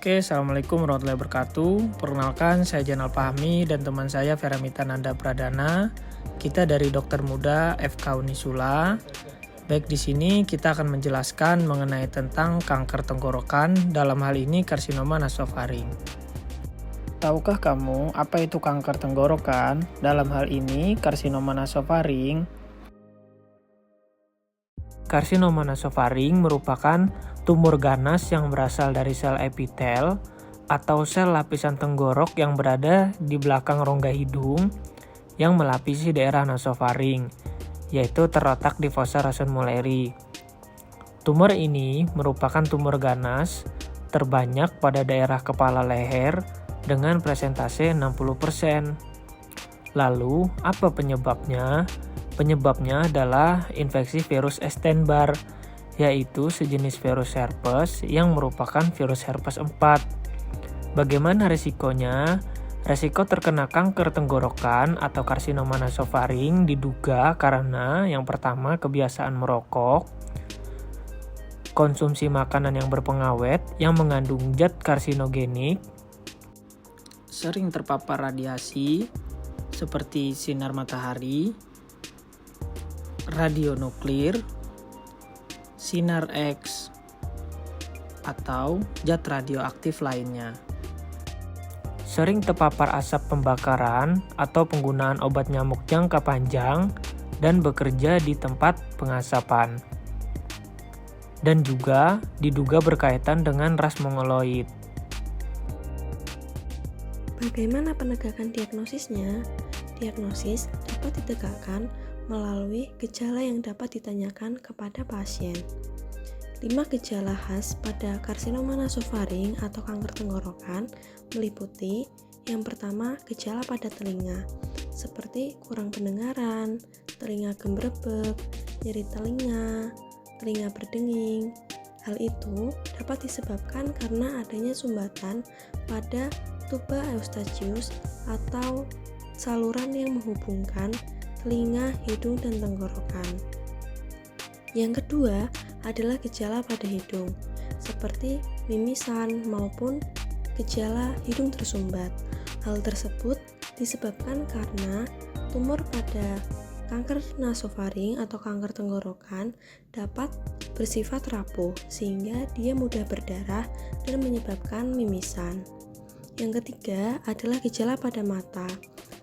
Oke, Assalamualaikum warahmatullahi wabarakatuh. Perkenalkan, saya Janal Fahmi dan teman saya Feramita Nanda Pradana. Kita dari Dokter Muda FK Unisula. Baik, di sini kita akan menjelaskan mengenai tentang kanker tenggorokan, dalam hal ini karsinoma nasofaring. Tahukah kamu apa itu kanker tenggorokan? Dalam hal ini karsinoma nasofaring. Karsinoma nasofaring merupakan tumor ganas yang berasal dari sel epitel atau sel lapisan tenggorok yang berada di belakang rongga hidung yang melapisi daerah nasofaring, yaitu terletak di fossa Rosen-Moleri. Tumor ini merupakan tumor ganas terbanyak pada daerah kepala leher dengan presentase 60%. Lalu, apa penyebabnya? Penyebabnya adalah infeksi virus Epstein-Barr, yaitu sejenis virus herpes yang merupakan virus herpes 4. Bagaimana risikonya? Risiko terkena kanker tenggorokan atau karsinoma nasofaring diduga karena yang pertama kebiasaan merokok, konsumsi makanan yang berpengawet yang mengandung zat karsinogenik, sering terpapar radiasi seperti sinar matahari, radionuklir, sinar X, atau zat radioaktif lainnya. Sering terpapar asap pembakaran atau penggunaan obat nyamuk jangka panjang dan bekerja di tempat pengasapan. Dan juga diduga berkaitan dengan ras mongoloid. Bagaimana penegakan diagnosisnya? Diagnosis dapat ditegakkan melalui gejala yang dapat ditanyakan kepada pasien. 5 gejala khas pada karsinoma nasofaring atau kanker tenggorokan meliputi yang pertama gejala pada telinga, seperti kurang pendengaran, telinga gembrebek, nyeri telinga, telinga berdenging. Hal itu dapat disebabkan karena adanya sumbatan pada tuba eustachius atau saluran yang menghubungkan telinga, hidung, dan tenggorokan. Yang kedua adalah gejala pada hidung, seperti mimisan maupun gejala hidung tersumbat. Hal tersebut disebabkan karena tumor pada kanker nasofaring atau kanker tenggorokan dapat bersifat rapuh sehingga dia mudah berdarah dan menyebabkan mimisan. Yang ketiga adalah gejala pada mata.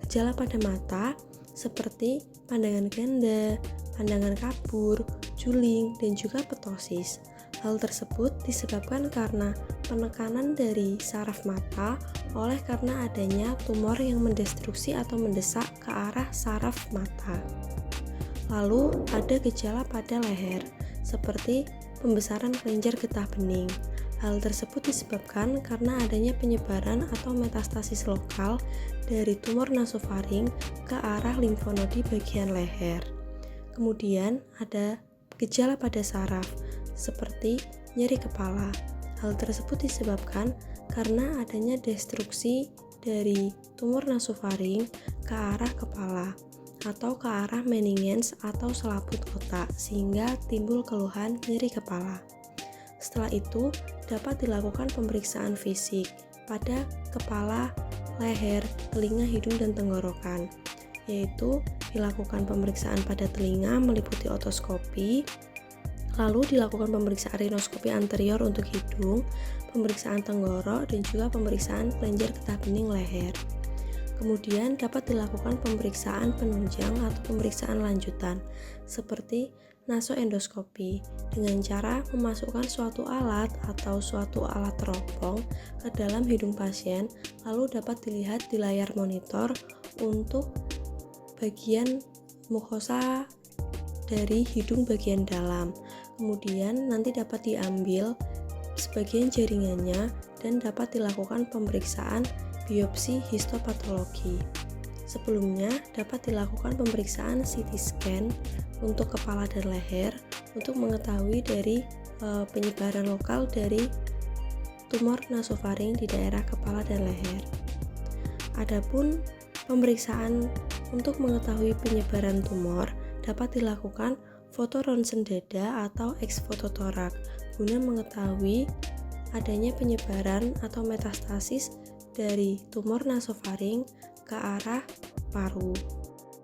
Gejala pada mata seperti pandangan ganda, pandangan kabur, juling, dan juga ptosis. Hal tersebut disebabkan karena penekanan dari saraf mata oleh karena adanya tumor yang mendestruksi atau mendesak ke arah saraf mata. Lalu ada gejala pada leher, seperti pembesaran kelenjar getah bening. Hal tersebut disebabkan karena adanya penyebaran atau metastasis lokal dari tumor nasofaring ke arah limfonodi bagian leher. Kemudian ada gejala pada saraf, seperti nyeri kepala. Hal tersebut disebabkan karena adanya destruksi dari tumor nasofaring ke arah kepala atau ke arah meninges atau selaput otak sehingga timbul keluhan nyeri kepala. Setelah itu dapat dilakukan pemeriksaan fisik pada kepala, leher, telinga, hidung, dan tenggorokan, yaitu dilakukan pemeriksaan pada telinga meliputi otoskopi, lalu dilakukan pemeriksaan rinoskopi anterior untuk hidung, pemeriksaan tenggorok, dan juga pemeriksaan kelenjar getah bening leher. Kemudian dapat dilakukan pemeriksaan penunjang atau pemeriksaan lanjutan, seperti nasoendoskopi, dengan cara memasukkan suatu alat atau suatu alat teropong ke dalam hidung pasien, lalu dapat dilihat di layar monitor untuk bagian mukosa dari hidung bagian dalam. Kemudian nanti dapat diambil sebagian jaringannya dan dapat dilakukan pemeriksaan biopsi histopatologi. Sebelumnya dapat dilakukan pemeriksaan CT scan untuk kepala dan leher untuk mengetahui dari penyebaran lokal dari tumor nasofaring di daerah kepala dan leher. Adapun pemeriksaan untuk mengetahui penyebaran tumor dapat dilakukan foto ronsen dada atau eks fototorak guna mengetahui adanya penyebaran atau metastasis dari tumor nasofaring ke arah paru.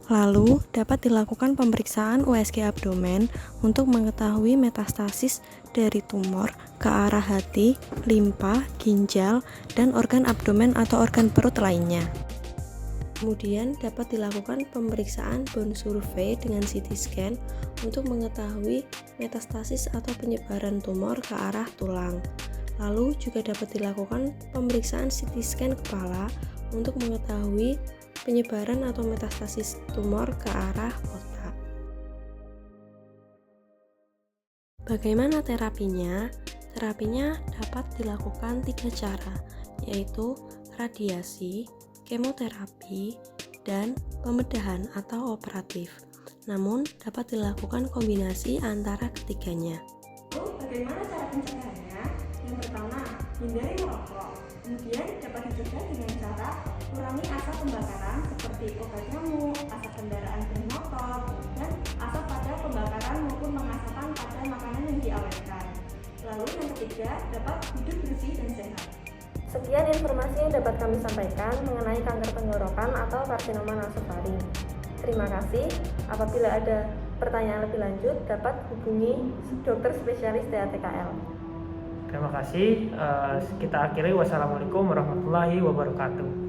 Lalu, dapat dilakukan pemeriksaan USG abdomen untuk mengetahui metastasis dari tumor ke arah hati, limpa, ginjal, dan organ abdomen atau organ perut lainnya. Kemudian dapat dilakukan pemeriksaan bone survey dengan CT scan untuk mengetahui metastasis atau penyebaran tumor ke arah tulang. Lalu juga dapat dilakukan pemeriksaan CT scan kepala untuk mengetahui penyebaran atau metastasis tumor ke arah otak. Bagaimana terapinya? Terapinya dapat dilakukan 3 cara, yaitu radiasi, kemoterapi, dan pembedahan atau operatif. Namun, dapat dilakukan kombinasi antara ketiganya. Bagaimana cara pencegahannya? Yang pertama, hindari merokok. Kemudian dapat dicegah dengan cara kurangi asap pembakaran seperti obat nyamuk, asap kendaraan bermotor, dan asap pada pembakaran maupun pengasapan pada makanan yang diawetkan. Lalu yang ketiga, dapat hidup bersih dan sehat. Sekian informasi yang dapat kami sampaikan mengenai kanker tenggorokan atau karsinoma nasofaring. Terima kasih. Apabila ada pertanyaan lebih lanjut, dapat hubungi dokter spesialis DATKL. Terima kasih. Kita akhiri. Wassalamualaikum warahmatullahi wabarakatuh.